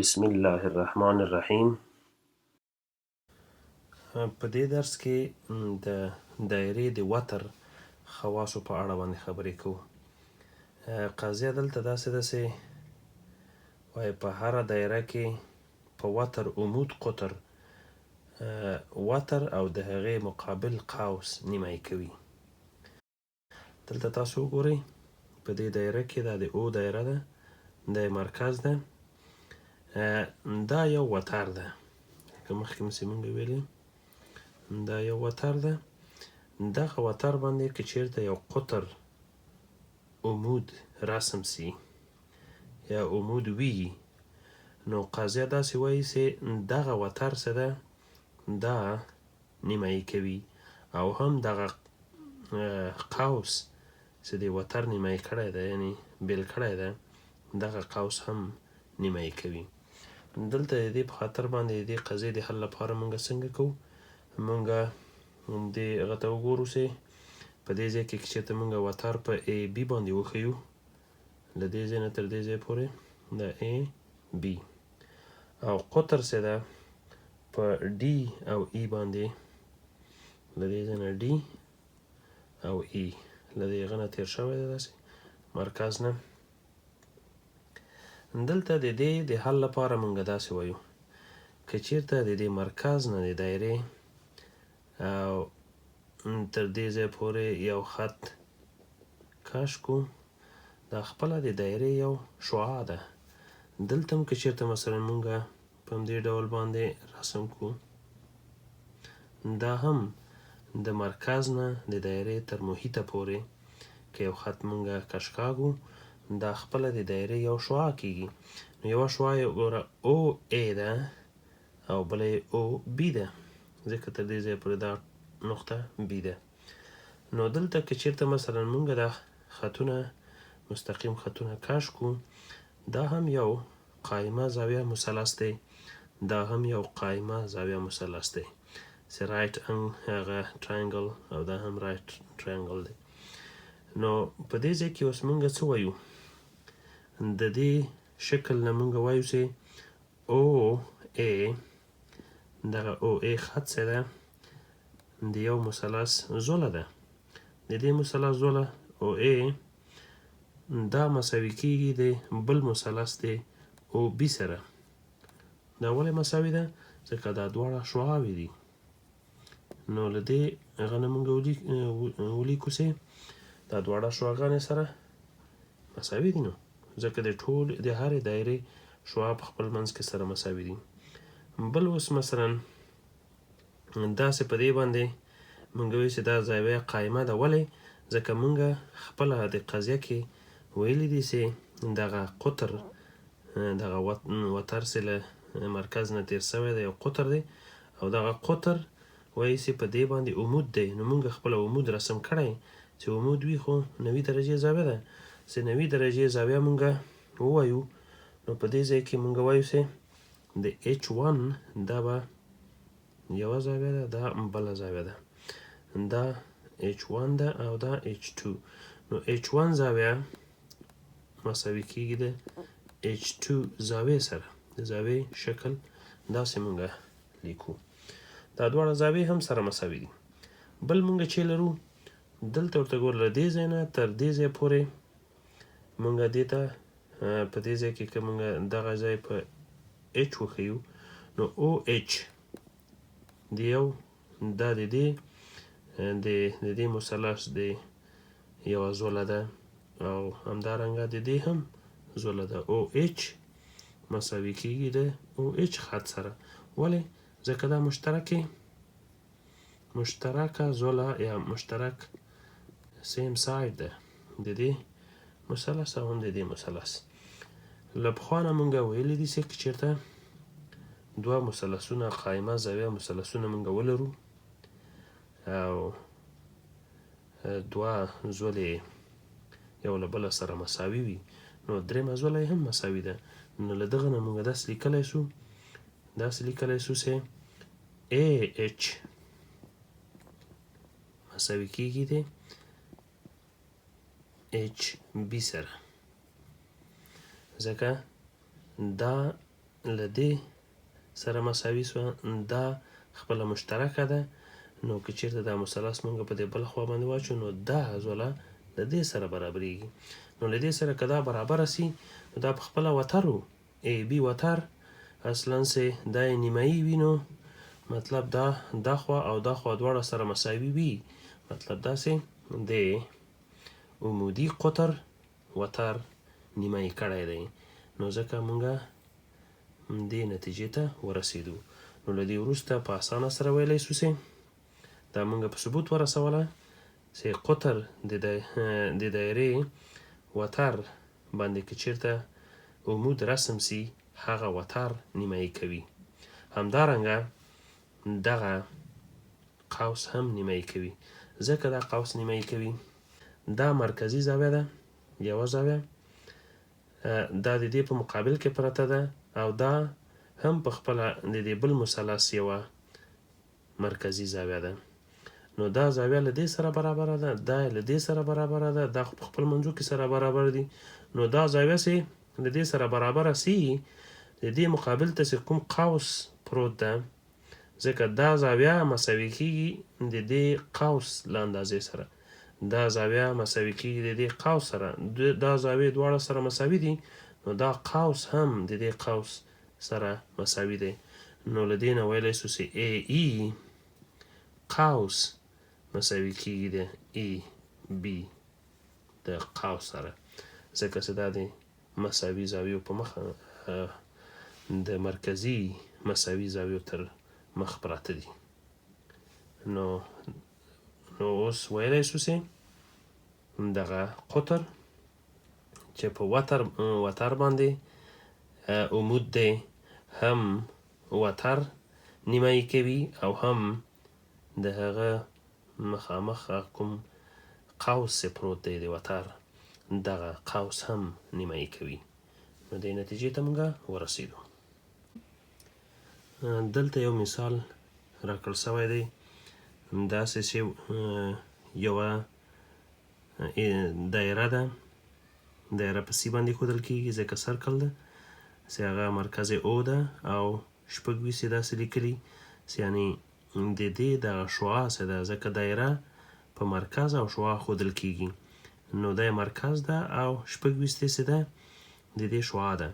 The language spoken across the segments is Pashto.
بسم الله الرحمن الرحیم. په دې درس کې د دایرې د وتر خواصو په اړه باندې خبرې کوو. قاضیه دلته داسې وایي په هره دایره کې په وتر عمود قطر وتر او د هغې مقابل قوس نیمایي کوي. دلته تاسو وګورئ په دې دایره کې دا د او دایره ده، د مرکز ده، دا یو وتر ده که مخکې مې مونږ ویلي دا یو وتر ده. دغه وتر باندې که چیرته یو قطر عمود رسم سي یا عمود وي، نو قاضیه داسې وایي چې دغه وتر څه ده دا نیمایي کوي او هم دغه قوس چې د وتر نیمایي کړی ده یعنې بیل کړی ده دغه قوس هم نیمایي کوي. دلته د دې په خاطر باندې د دې قضیې د حل لپاره مونږ څنګه کوو، مونږ دې هغه ته وګورو چې په دې ځای کې که چېرته مونږ وتر په ای بي باندې وښیو له دې ځای نه تر دې ځای پورې د ای بي او قطر چې ده په ډي او ای باندې له دې ځای نه ډي او ای له دې هغه نه تېر شوی دی داسې مرکز نه. دلته د دې د حل لپاره مونږ داسې وایو که چیرته د دې مرکز نه د دایرې او تر دې ځای پورې یو خط کش کو، دا خپله د دایرې یو شعاع ده. دلته هم که چیرته مثلا مونږ په همدې ډول باندې رسم کو، دا هم د مرکز نه د دایرې تر محیطه پورې که یو خط مونږ کش کاږو دا خپله د دایرې یو شعاع کیږي. نو یوه شعاع یې وګوره او ای ده او بله یې او بي ده، ځکه تر دې ځایه پورې دا نقطه بي ده. نو دلته که چیرته مثلا مونږ دا خطونه مستقیم خطونه کش کو، دا هم یو قایمه زاویه مثلث دی، دا هم یو قایمه زاویه مثلث دی چې رایټ هغه ټراینګل او دا هم رایټ ټراینګل دی. نو په دې ځای کې اوس مونږ څه وایو، د دې شکل نه مونږ وایو چې او ای دغه او ای خط چې ده د یو مثلث زوله ده، د دې مثلث زوله او ای دا مساوي کیږي د بل مثلث د او بي سره. دا ولې مساوي ده؟ ځکه دا دواړه شعاوې دي. نو له دې هغه نه مونږ ولیکو چې دا دواړه شعاګانې سره مساوي دي، نو ځکه د ټول د هرې دایرې شعاع په خپل منځ کې سره مساوي دي. بل اوس مثلا داسې په دې باندې مونږ وایو چې دا زاویه قایمه ده. ولې؟ ځکه مونږ خپله د قضیه کې ویلي دي چې دغه قطر دغه وتر چې له مرکز نه تېر شوی دی یو قطر دی او دغه قطر وایي چې په دې باندې عمود دی. نو مونږ خپله عمود رسم کړی چې عمود وي خو 90 درجې زاویه ده، چې 90 درجې زاویه مونږ ووایو، نو په دې ځای کې مونږ وایو چې د H1 دا به یوه زاویه ده، دا بله زاویه ده، دا H1 ده او دا H2. نو H1 زاویه مساوي کیږي د H2 زاویې سره، د زاویې شکل داسې مونږ لیکو. دا دواړه زاویې هم سره مساوي دي. بل مونږ چې لرو دلته ورته ګوره له دې ځای نه تر دې ځای پورې مونږ دې ته په دې ځای کې که مونږ دغه ځای په H وښیو، نو او H د یو دا د دې مثلث د یوه زوله ده او همدارنګه د دې هم زوله ده. او H مساوي کیږي د او H خط سره. ولې؟ ځکه دا مشترکه زوله یا مشترک سیم ساید ده د دې مثلث او هم د دې مثلث. له پخوا نه مونږ ویلي دي چې که چېرته دوه مثلثونه قایمه زاویه مثلثونه مونږ ولرو او دوه زولې یو له بله سره مساوي وي، نو درېیمه زوله یې هم مساوي ده. نو له دغه نه مونږ داسې لیکلی سو چې AH مساوي کیږي د HB سره، ځکه دا له دې سره مساوي سوه دا خپله مشترکه ده نو که چیرته دا مثلث مونږ په دې بل خوا باندې واچو نو دا عضله له دې سره برابریږي نو له دې سره که دا برابره سي نو دا په خپله وتر و ای بي وتر اصلا سه دا یې نیمایي وي نو مطلب دا خوا او دا خوا دواړه سره مساوي وي مطلب داسې د عمودي قطر وتر نیمایي کړی دی نو ځکه مونږه دې نتیجې ته ورسېدو نو له دې وروسته په اسانه سره ویلی سو سي دا مونږ په ثبوت ورسوله چې قطر د دایرې وتر باندې که چیرته عمود رسم سي هغه وتر نیمایي کوي همدارنګه دغه قوس هم نیمایي کوي ځکه دا قوس نیمایي کوي دا مرکزي زاویه ده یوه زاویه دا د دې په مقابل کې پرته ده او دا هم په خپله د دې بل مثلث یوه مرکزي زاویه ده نو دا زاویه له دې سره برابره ده دا له دې سره برابره ده دا په خپل منځو کې سره برابر دي نو دا زاویه چې له دې سره برابره سي د دې مقابل ته چې کوم قوس پروت ده ځکه دا زاویه مساوي کیږي د دې قوس له اندازې سره دا زاویه مساوي کیږي د دې قوس سره دا زاویې دواړه سره مساوي دي نو دا قوس هم د دې قوس سره مساوي دی نو له دې نه ویلی سو چې ای ای قوس مساوي کیږي د ای بي د قوس سره ځکه چې دا د مساوي زاویو په مخه د مرکزي مساوي زاویو تر مخ پراته دي نو اوس ویلی سو چې دغه قطر چې په وتر باندې عمود دی هم وتر نیمایي کوي او هم د هغه مخامخ کوم قوس پروت دی د وتر دغه قوس هم نیمایي کوي نو دې نتیجې ته مونږ ورسېدو دلته یو مثال راکړل سوی دی داسې چې یوه دایره ده دایره په سی باندې ښودل کیږي ځکه سرکل ده چې هغه مرکز او ده او شپږ ویسې داسې لیکلي چې یعنې د دې دغه شعاع څه ده ځکه دایره په مرکز او شعاع ښودل کیږي نو دا مرکز ده او شپږ ویستې چې ده د دې شعاع ده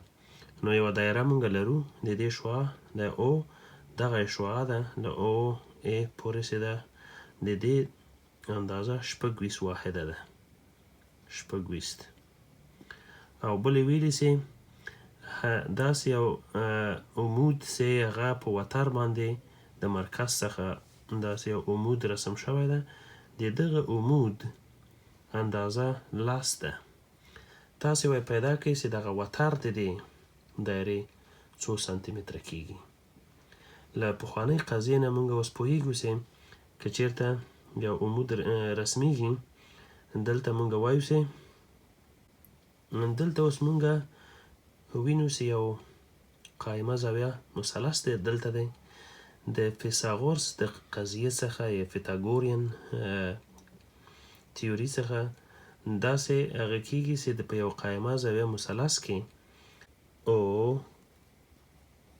نو یوه دایره مونږ لرو د دې شعاع د او دغه شعاع ده له او ای پورې چې ده د دې اندازه شپږ ویست واحده ده شپږ ویست او بلې ویلې چې داسې یو عمود چې هغه په وتر باندې د مرکز څخه داسې یو عمود رسم شوی ده د دغه عمود اندازه لاس ده تاسې وایي پیدا کړئ چې دغه وتر د دې دایرې څو سانتي متره کیږي له پخوانۍ قضیې نه موږ اوس پوهیږو چې که چیرته یو عمود رسمیږي دلته موږ وایو چې دلته اوس موږ وینو چې یو قایمه زاویه مثلث دی دلته دی د فیثاغورس د قضیې څخه یا فیثاګورین تیوري څخه داسې هغه کیږي چې په یو قایمه زاویه مثلث کې او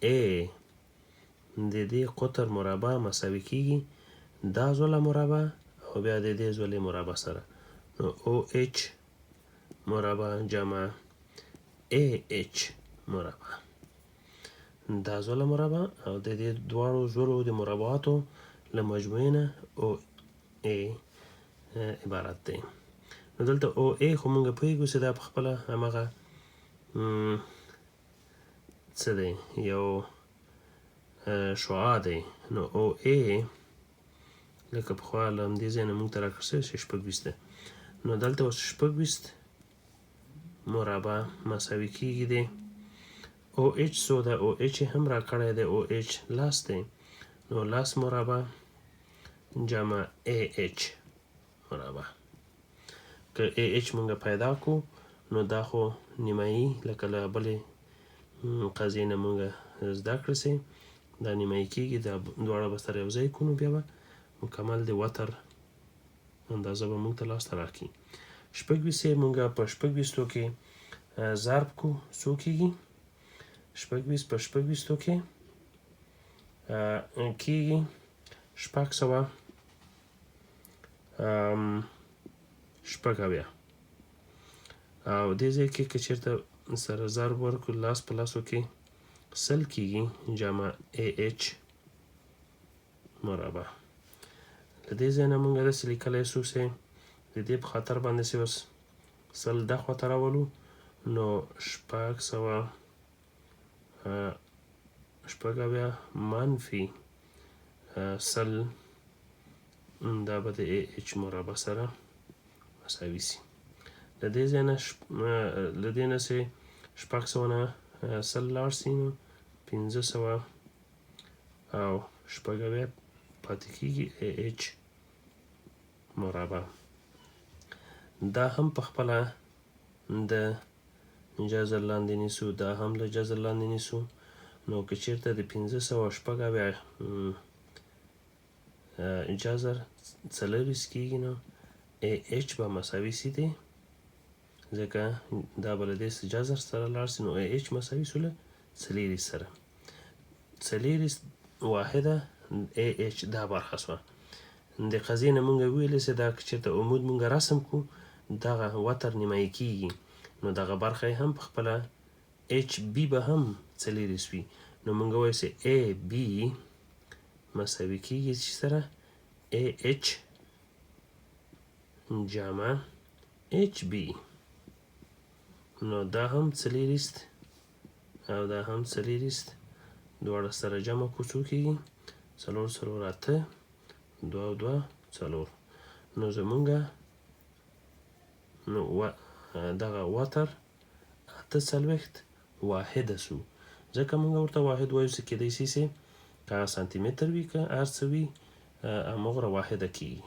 ای د دې قطر مربع مساوي کیږي دا عضله مربع او بیا د دې عضلې مربع سره نو او اچ مربع جمع ای اچ مربع دا عضله مربع او د دې دواړو زورو د مربعاتو له مجموعې نه او ای عبارت دی نو دلته او ای خو مونږ پوهیږو چې دا په خپله همغه څه دی یو شعاع دی نو او ای لکه پخوا له همدې ځای نه مونږ ته راکړل شوی چې شپږ ویست ده نو دلته اوس شپږ ویست مربع مساوي کیږي دی او اچ څو ده او اچ هم راکړی دی او اچ لاس دی نو لاس مربع جمع ای اچ مربع که ای اچ مونږ پیدا کو نو دا خو نیمایي لکه له بلې قضیې نه مونږ زده کړه چې دا نیمایي کیږي دا دواړه به سره یو ځای کړو بیا به مکمل د وتر اندازه به مونږ ته لاسته راکړي شپږ ویستې مونږ په شپږ ویستو کې ضرب کو څو کیږي شپږ په شپږ ویشتو کې کېږي 680 او دې ځای کې که چېرته سره ضرب ورکړو لاس په لاسو کې 100 کېږي جمع AH مربع. له دې ځای نه موږ داسې لیکلی شو چې د دې په خاطر باندې چې اوس 100 دا خواته راولو نو 680 منفي 100 دا به د AH مربع سره مساوي شي. له دې ځای نه له دې نه چې 600 نه 100 لاړ شي نو 500 او 680 پاتې کېږي AH مربع. دا هم په خپله د جذر لاندې نیسو، دا هم له جذر لاندې نیسو. نو که چېرته د 580 جذر 40 کېږي نو AH به مساوي شي دی، ځکه دا به له دې جذر سره لاړ شي نو AH مساوي شو له 40 سره. 40 واحده AH دا برخه شوه. د قضیې نه مونږ ویلې چې دا که چېرته عمود مونږ رسم کړو دغه وتر نیمایي کېږي نو دغه برخه یې هم په خپله HB به هم 40 وي. نو مونږ وایو چې AB مساوي کېږي چې سره AH جمع HB. نو دا هم 40 او دا هم 40 دواړه سره جمع کړو څو کېږي 4 4 8 2 او 2 4. نو زمونږه نو دغه وتر 48 واحده شو، ځکه مونږ ورته واحد وایو چې کېدای شي چې که سانتي متر وي که هر څه وي هماغومره واحده کېږي.